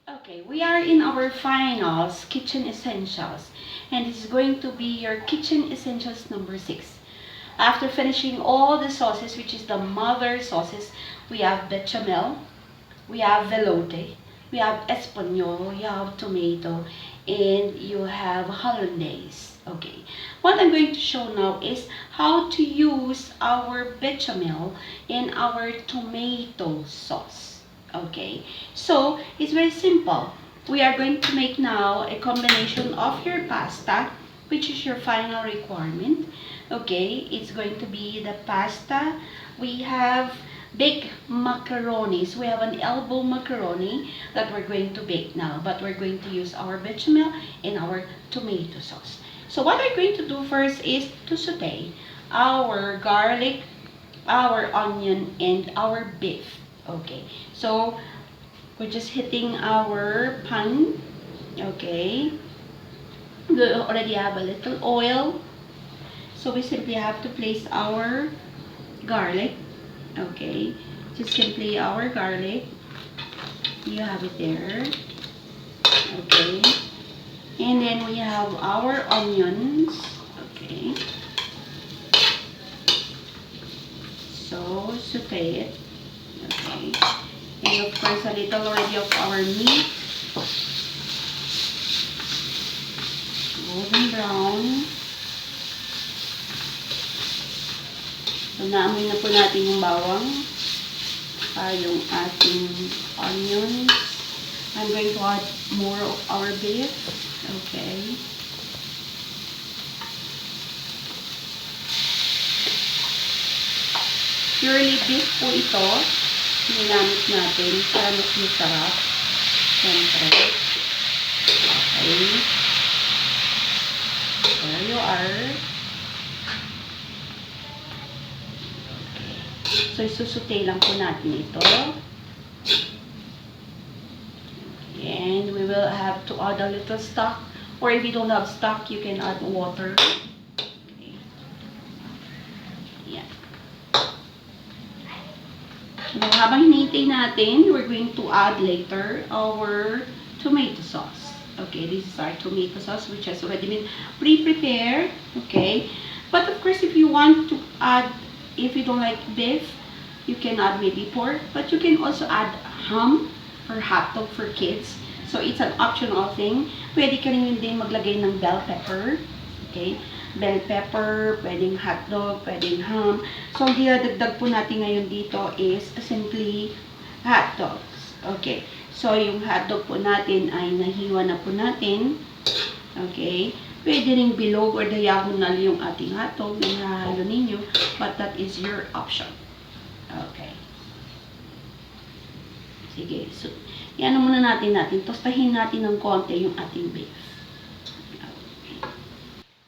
Okay, we are in our finals, kitchen essentials, and this is going to be your kitchen essentials number 6. After finishing all the sauces, which is the mother sauces, we have bechamel, we have veloute, we have espanol, you have tomato, and you have hollandaise. Okay, what I'm going to show now is how to use our bechamel in our tomato sauce. Okay, so it's very simple. We are going to make now a combination of your pasta, which is your final requirement. Okay, it's going to be the pasta. We have big macaronis. We have an elbow macaroni that we're going to bake now, but we're going to use our bechamel and our tomato sauce. So what we're going to do first is to saute our garlic, our onion, and our beef. Okay, so we're just hitting our pan. Okay, we already have a little oil, so we simply have to place our garlic. Okay, just simply our garlic. You have it there. Okay, and then we have our onions. Okay, so saute it. Okay, and of course a little already of our meat, golden brown. So naamoy na po natin yung bawang, yung ating onions. I'm going to add more of our beef. Okay. Purely beef po ito. Ginamit natin para mas masarap. Siyempre. Okay. There you are. So, isusute lang po natin ito. And we will have to add a little stock. Or if you don't have stock, you can add water. Okay. Yeah. Now, habang hinihintay natin, we're going to add later our tomato sauce. Okay, this is our tomato sauce which has already been pre-prepared. Okay. But of course, if you want to add, if you don't like beef, you can add maybe pork, but you can also add ham or hot dog for kids. So, it's an optional thing. Pwede ka rin din maglagay ng bell pepper. Okay? Bell pepper, pwedeng hot dog, pwedeng ham. So, ang dinadagdag po natin ngayon dito is simply hot dogs. Okay? So, yung hot dog po natin ay nahiwa na po natin. Okay? Pwede rin bilog or diagonal yung ating hot dog na nahalo ninyo, but that is your option. Okay. Sige. So, yan muna natin. Tostahin natin ng konti yung ating beef. Okay.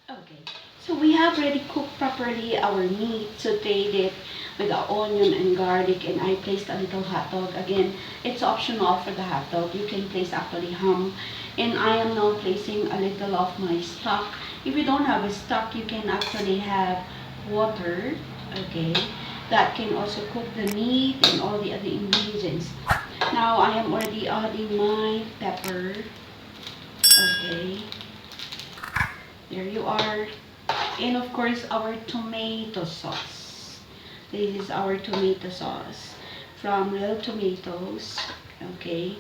Okay. So, we have already cooked properly our meat. Sauteed it with the onion and garlic. And I placed a little hot dog. Again, it's optional for the hot dog. You can place actually ham. And I am now placing a little of my stock. If you don't have a stock, you can actually have water. Okay. That can also cook the meat and all the other ingredients. Now, I am already adding my pepper. Okay. There you are. And of course, our tomato sauce. This is our tomato sauce from real tomatoes. Okay.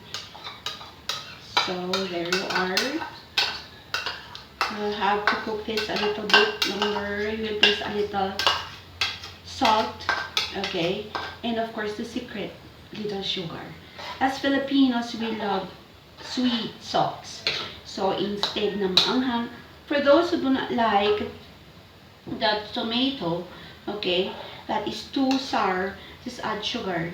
So, there you are. You'll have to cook this a little bit longer. You will place a little salt. Okay, and of course the secret, little sugar. As Filipinos, we love sweet sauce. So instead na maanghang, for those who do not like the tomato, okay, that is too sour, just add sugar.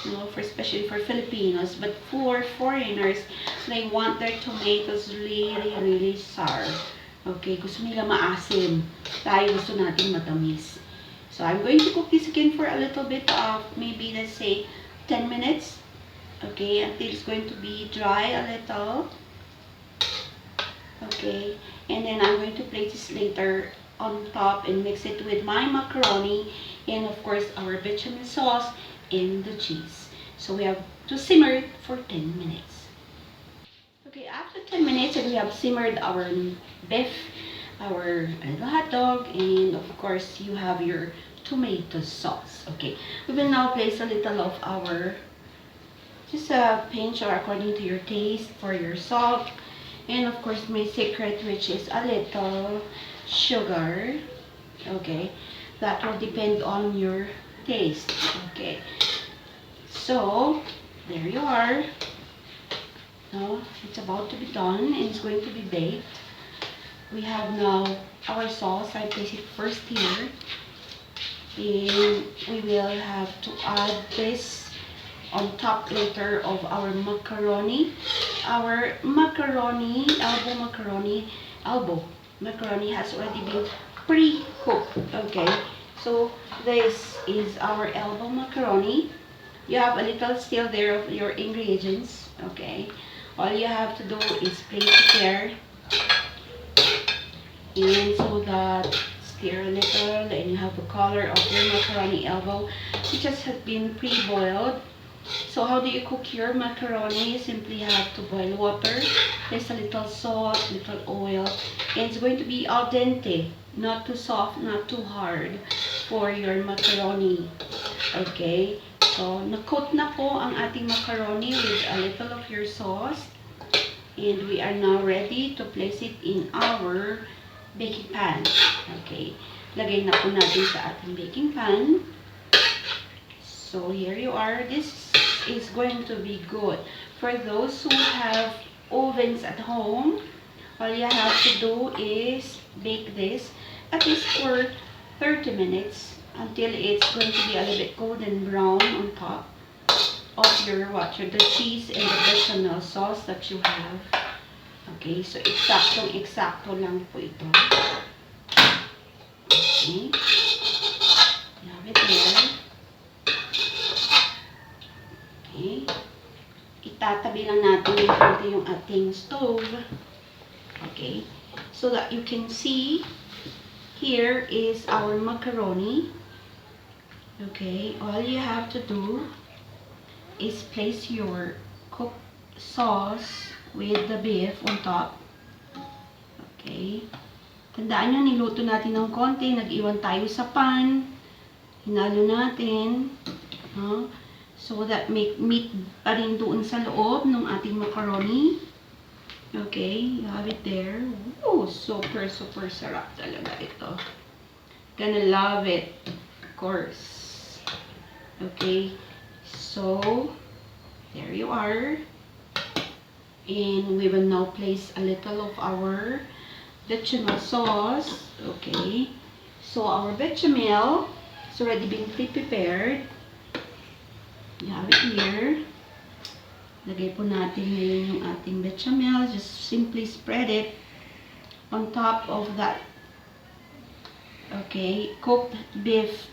You know, especially for Filipinos, but for foreigners, they want their tomatoes really, really sour. Okay, gusto nila maasim. Tayo gusto natin matamis. So, I'm going to cook this again for a little bit of, maybe let's say 10 minutes. Okay, until it's going to be dry a little. Okay, and then I'm going to place this later on top and mix it with my macaroni and of course our bechamel sauce and the cheese. So we have to simmer it for 10 minutes. 10 minutes and we have simmered our beef, our hot dog, and of course you have your tomato sauce. Okay, we will now place a little of our, just a pinch or according to your taste for your salt, and of course my secret, which is a little sugar. Okay, that will depend on your taste. Okay, so there you are. Now it's about to be done and it's going to be baked. We have now our sauce. I place it first here, and we will have to add this on top later of our macaroni. Our macaroni, elbow macaroni has already been pre-cooked. Okay, so this is our elbow macaroni. You have a little still there of your ingredients. Okay, all you have to do is place it there, and so that stir a little, and you have the color of your macaroni elbow, which just has been pre-boiled. So how do you cook your macaroni? You simply have to boil water, place a little salt, little oil, and it's going to be al dente, not too soft, not too hard for your macaroni. Okay, so na-coat na po ang ating macaroni with a little of your sauce, and we are now ready to place it in our baking pan. Okay, lagay na po natin sa ating baking pan. So here you are. This is going to be good for those who have ovens at home. All you have to do is bake this at least for 30 minutes until it's going to be a little bit golden brown on top of your the cheese and the bechamel sauce that you have. Okay, so eksakto lang po ito. Okay, you have it there. Okay, itatabi lang natin yung ating stove. Okay, so that you can see, here is our macaroni. Okay, all you have to do is place your cooked sauce with the beef on top. Okay, tandaan nyo, niluto natin ng konti, nag-iwan tayo sa pan, hinalo natin, so that make meat pa rin doon sa loob ng ating macaroni. Okay, you have it there. Oh, super sarap talaga ito. Gonna love it, of course. Okay, so there you are. And we will now place a little of our bechamel sauce. Okay, so our bechamel has already been pre-prepared. You have it here. Lagay po natin ngayon yung ating bechamel. Just simply spread it on top of that, okay, cooked beef.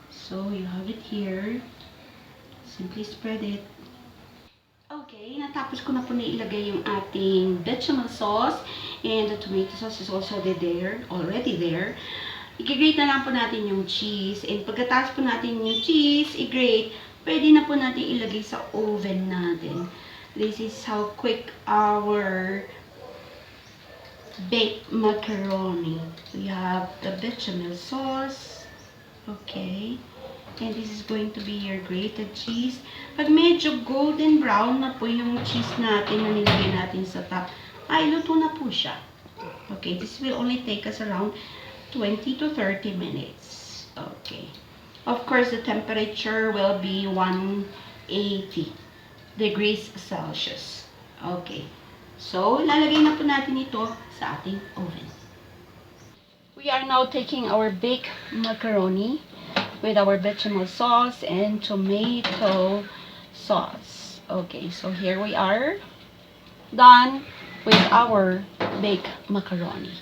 So you have it here. Simply spread it. Okay, natapos ko na po na ilagay yung ating bechamel sauce, and the tomato sauce is also already there. I-grate na lang po natin yung cheese, and pagkatapos po natin yung cheese i-grate, pwede na po natin ilagay sa oven natin. This is how quick our baked macaroni. We have the bechamel sauce. Okay. And this is going to be your grated cheese. Pag medyo golden brown na po yung cheese natin na nilagay natin sa top, ay luto na po siya. Okay, this will only take us around 20 to 30 minutes. Okay. Of course, the temperature will be 180 degrees Celsius. Okay. So, lalagay na po natin ito sa ating oven. We are now taking our baked macaroni with our bechamel sauce and tomato sauce. Okay, so here we are, done with our baked macaroni.